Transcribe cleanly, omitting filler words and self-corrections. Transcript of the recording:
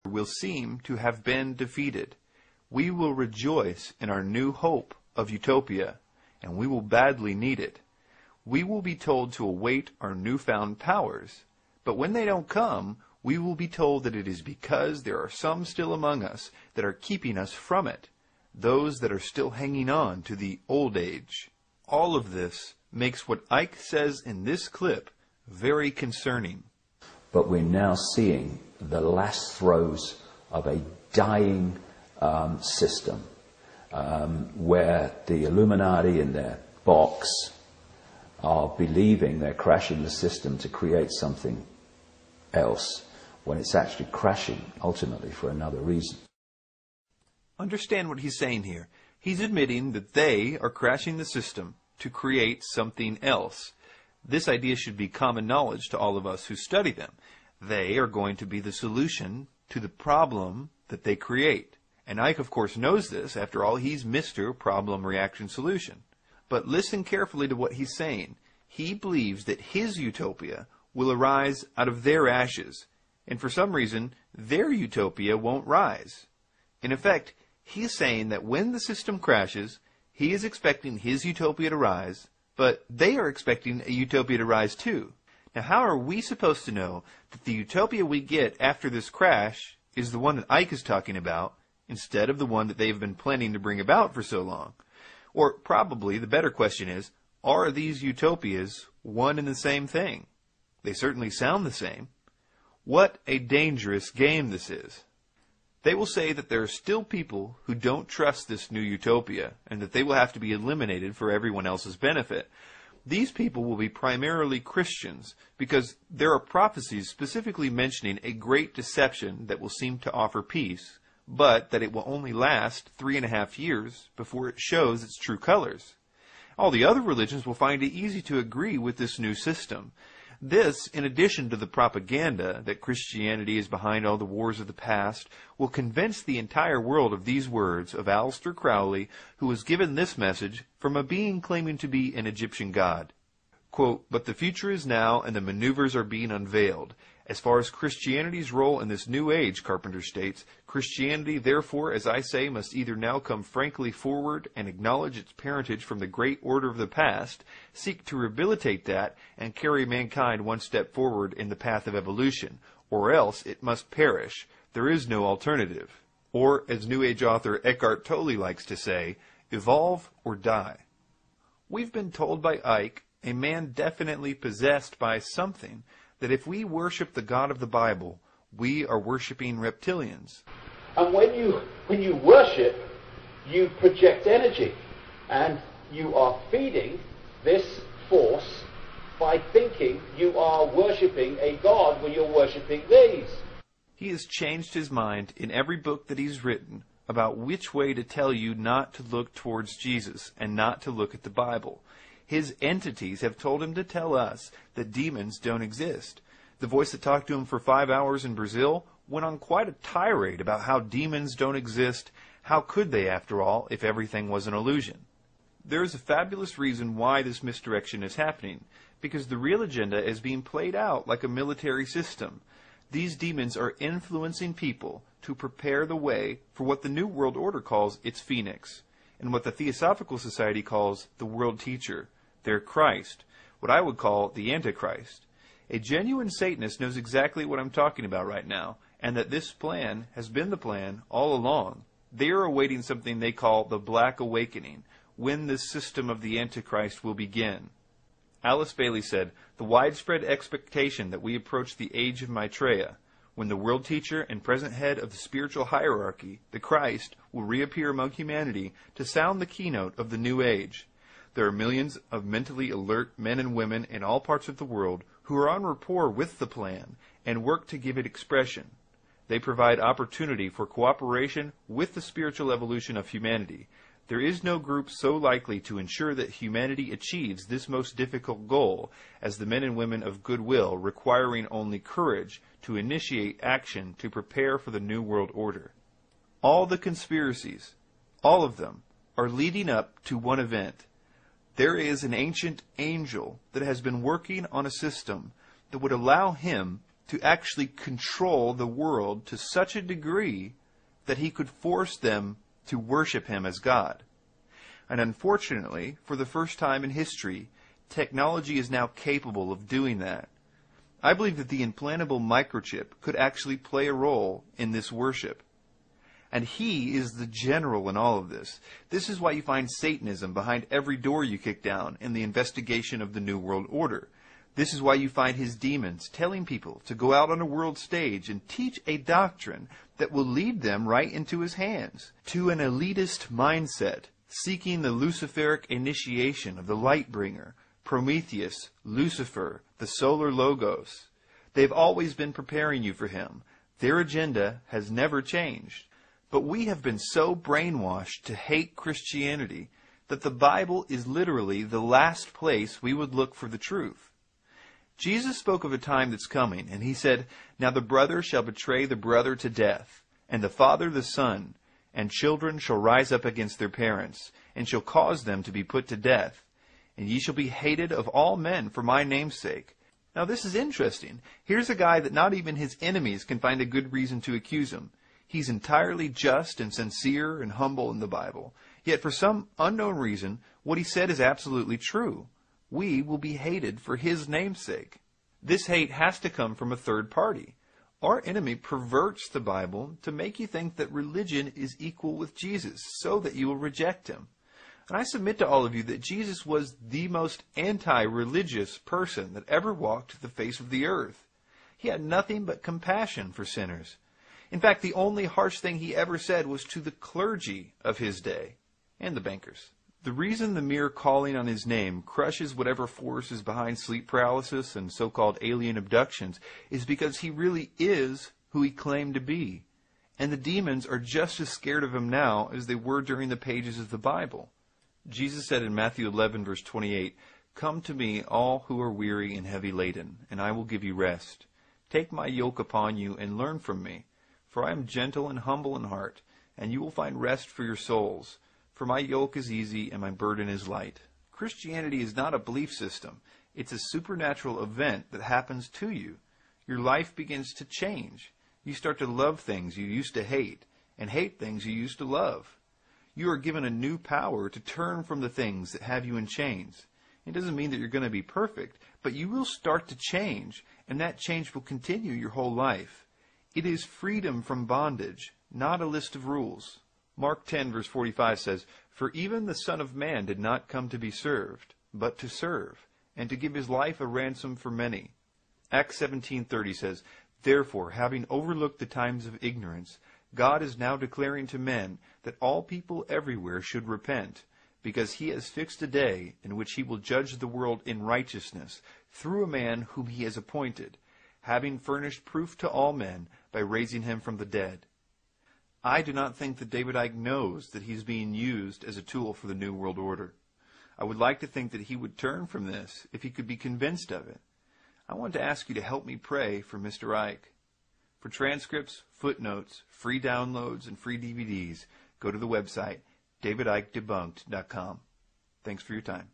will seem to have been defeated. We will rejoice in our new hope of utopia, and we will badly need it. We will be told to await our newfound powers, but when they don't come, we will be told that it is because there are some still among us that are keeping us from it, those that are still hanging on to the old age. All of this makes what Icke says in this clip very concerning. But we're now seeing the last throes of a dying system where the Illuminati in their box are believing they're crashing the system to create something else, when it's actually crashing ultimately for another reason. Understand what he's saying here. He's admitting that they are crashing the system to create something else. This idea should be common knowledge to all of us who study them. They are going to be the solution to the problem that they create. And Icke, of course, knows this. After all, he's Mr. Problem Reaction Solution. But listen carefully to what he's saying. He believes that his utopia will arise out of their ashes, and for some reason, their utopia won't rise. In effect, he's saying that when the system crashes, he is expecting his utopia to rise, but they are expecting a utopia to rise too. Now, how are we supposed to know that the utopia we get after this crash is the one that Icke is talking about, instead of the one that they've been planning to bring about for so long? Or probably the better question is, are these utopias one and the same thing? They certainly sound the same. What a dangerous game this is. They will say that there are still people who don't trust this new utopia, and that they will have to be eliminated for everyone else's benefit. These people will be primarily Christians, because there are prophecies specifically mentioning a great deception that will seem to offer peace, but that it will only last 3.5 years before it shows its true colors. All the other religions will find it easy to agree with this new system. This, in addition to the propaganda that Christianity is behind all the wars of the past, will convince the entire world of these words of Aleister Crowley, who was given this message from a being claiming to be an Egyptian god. Quote, "But the future is now, and the maneuvers are being unveiled. As far as Christianity's role in this new age," Carpenter states, "Christianity, therefore, as I say, must either now come frankly forward and acknowledge its parentage from the great order of the past, seek to rehabilitate that, and carry mankind one step forward in the path of evolution, or else it must perish. There is no alternative." Or, as New Age author Eckhart Tolle likes to say, evolve or die. We've been told by Icke, a man definitely possessed by something, that if we worship the God of the Bible, we are worshiping reptilians. And when you worship, you project energy, and you are feeding this force by thinking you are worshipping a God when you're worshipping these. He has changed his mind in every book that he's written about which way to tell you not to look towards Jesus and not to look at the Bible. His entities have told him to tell us that demons don't exist. The voice that talked to him for 5 hours in Brazil went on quite a tirade about how demons don't exist. How could they, after all, if everything was an illusion? There is a fabulous reason why this misdirection is happening, because the real agenda is being played out like a military system. These demons are influencing people to prepare the way for what the New World Order calls its phoenix, and what the Theosophical Society calls the world teacher, their Christ, what I would call the Antichrist. A genuine Satanist knows exactly what I'm talking about right now, and that this plan has been the plan all along. They are awaiting something they call the Black Awakening, when this system of the Antichrist will begin. Alice Bailey said, "The widespread expectation that we approach the age of Maitreya, when the world teacher and present head of the spiritual hierarchy, the Christ, will reappear among humanity to sound the keynote of the new age. There are millions of mentally alert men and women in all parts of the world who are on rapport with the plan and work to give it expression. They provide opportunity for cooperation with the spiritual evolution of humanity. There is no group so likely to ensure that humanity achieves this most difficult goal as the men and women of goodwill, requiring only courage to initiate action to prepare for the New World Order. All the conspiracies, all of them, are leading up to one event. There is an ancient angel that has been working on a system that would allow him to actually control the world to such a degree that he could force them to worship him as God. And unfortunately, for the first time in history, technology is now capable of doing that. I believe that the implantable microchip could actually play a role in this worship. And he is the general in all of this. This is why you find Satanism behind every door you kick down in the investigation of the New World Order. This is why you find his demons telling people to go out on a world stage and teach a doctrine that will lead them right into his hands, to an elitist mindset, seeking the Luciferic initiation of the Lightbringer, Prometheus, Lucifer, the Solar Logos. They've always been preparing you for him. Their agenda has never changed. But we have been so brainwashed to hate Christianity that the Bible is literally the last place we would look for the truth. Jesus spoke of a time that's coming, and he said, "Now the brother shall betray the brother to death, and the father the son, and children shall rise up against their parents, and shall cause them to be put to death. And ye shall be hated of all men for my name's sake." Now this is interesting. Here's a guy that not even his enemies can find a good reason to accuse him. He's entirely just and sincere and humble in the Bible. Yet for some unknown reason, what he said is absolutely true. We will be hated for his name's sake. This hate has to come from a third party. Our enemy perverts the Bible to make you think that religion is equal with Jesus, so that you will reject him. And I submit to all of you that Jesus was the most anti-religious person that ever walked the face of the earth. He had nothing but compassion for sinners. In fact, the only harsh thing he ever said was to the clergy of his day and the bankers. The reason the mere calling on his name crushes whatever force is behind sleep paralysis and so-called alien abductions is because he really is who he claimed to be. And the demons are just as scared of him now as they were during the pages of the Bible. Jesus said in Matthew 11, verse 28, "Come to me, all who are weary and heavy laden, and I will give you rest. Take my yoke upon you and learn from me, for I am gentle and humble in heart, and you will find rest for your souls. For my yoke is easy and my burden is light." Christianity is not a belief system. It's a supernatural event that happens to you. Your life begins to change. You start to love things you used to hate, and hate things you used to love. You are given a new power to turn from the things that have you in chains. It doesn't mean that you're going to be perfect, but you will start to change, and that change will continue your whole life. It is freedom from bondage, not a list of rules. Mark 10, verse 45 says, "For even the Son of Man did not come to be served, but to serve, and to give his life a ransom for many." Acts 17:30 says, "Therefore, having overlooked the times of ignorance, God is now declaring to men that all people everywhere should repent, because he has fixed a day in which he will judge the world in righteousness through a man whom he has appointed, having furnished proof to all men by raising him from the dead." I do not think that David Icke knows that he's being used as a tool for the New World Order. I would like to think that he would turn from this if he could be convinced of it. I want to ask you to help me pray for Mr. Icke. For transcripts, footnotes, free downloads, and free DVDs, go to the website davidikedebunked.com. Thanks for your time.